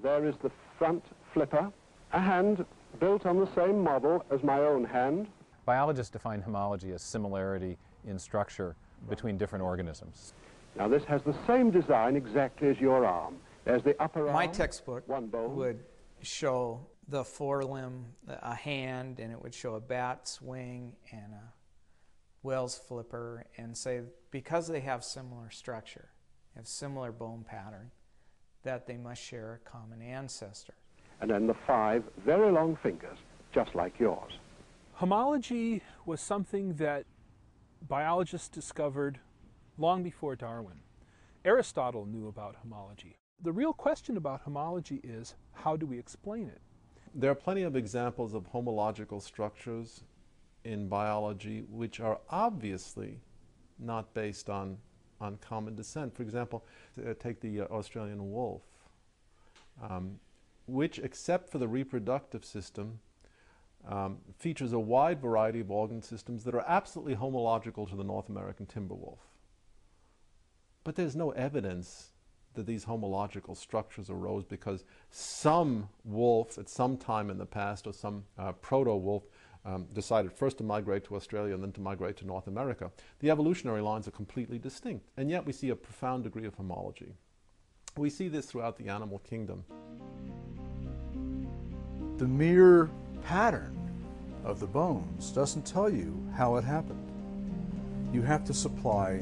There is the front flipper, a hand built on the same model as my own hand. Biologists define homology as similarity in structure between different organisms. Now this has the same design exactly as your arm. There's the upper arm. My textbook one bone. would show the forelimb, a hand, and it would show a bat's wing and a whale's flipper, and say because they have similar structure, have similar bone pattern, that they must share a common ancestor. And then the 5 very long fingers, just like yours. Homology was something that biologists discovered long before Darwin. Aristotle knew about homology. The real question about homology is, how do we explain it? There are plenty of examples of homological structures in biology which are obviously not based on common descent. For example, take the Australian wolf, which, except for the reproductive system, features a wide variety of organ systems that are absolutely homological to the North American timber wolf. But there's no evidence that these homological structures arose because some wolf at some time in the past, or some proto-wolf, decided first to migrate to Australia and then to migrate to North America. The evolutionary lines are completely distinct, and yet we see a profound degree of homology. We see this throughout the animal kingdom. The mere pattern of the bones doesn't tell you how it happened. You have to supply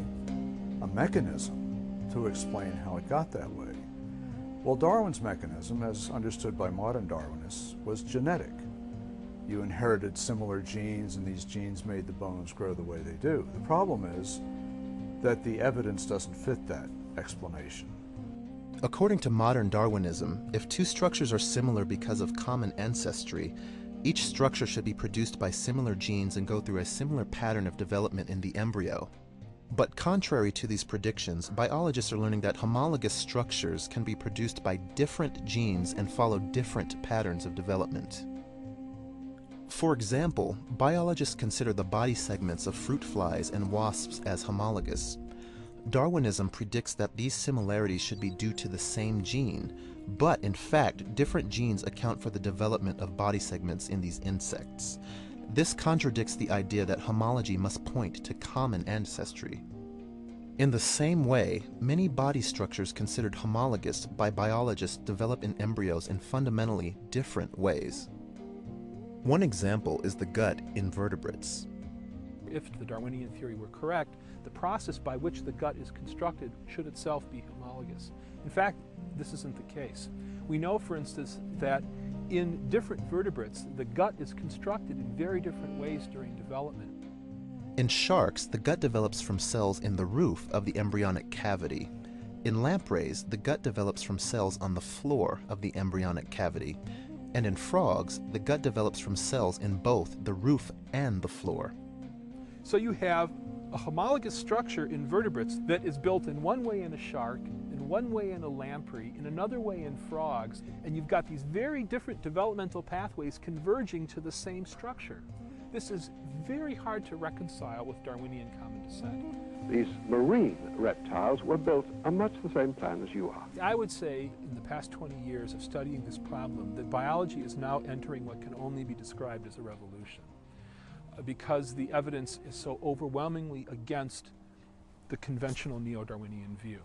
a mechanism to explain how it got that way. Well, Darwin's mechanism, as understood by modern Darwinists, was genetic. You inherited similar genes, and these genes made the bones grow the way they do. The problem is that the evidence doesn't fit that explanation. According to modern Darwinism, if two structures are similar because of common ancestry, each structure should be produced by similar genes and go through a similar pattern of development in the embryo. But contrary to these predictions, biologists are learning that homologous structures can be produced by different genes and follow different patterns of development. For example, biologists consider the body segments of fruit flies and wasps as homologous. Darwinism predicts that these similarities should be due to the same gene, but in fact, different genes account for the development of body segments in these insects. This contradicts the idea that homology must point to common ancestry. In the same way, many body structures considered homologous by biologists develop in embryos in fundamentally different ways. One example is the gut in vertebrates. If the Darwinian theory were correct, the process by which the gut is constructed should itself be homologous. In fact, this isn't the case. We know, for instance, that in different vertebrates, the gut is constructed in very different ways during development. In sharks, the gut develops from cells in the roof of the embryonic cavity. In lampreys, the gut develops from cells on the floor of the embryonic cavity. And in frogs, the gut develops from cells in both the roof and the floor. So you have a homologous structure in vertebrates that is built in one way in a shark, in one way in a lamprey, in another way in frogs, and you've got these very different developmental pathways converging to the same structure. This is very hard to reconcile with Darwinian common descent. These marine reptiles were built on much the same plan as you are. I would say in the past 20 years of studying this problem that biology is now entering what can only be described as a revolution, because the evidence is so overwhelmingly against the conventional Neo-Darwinian view.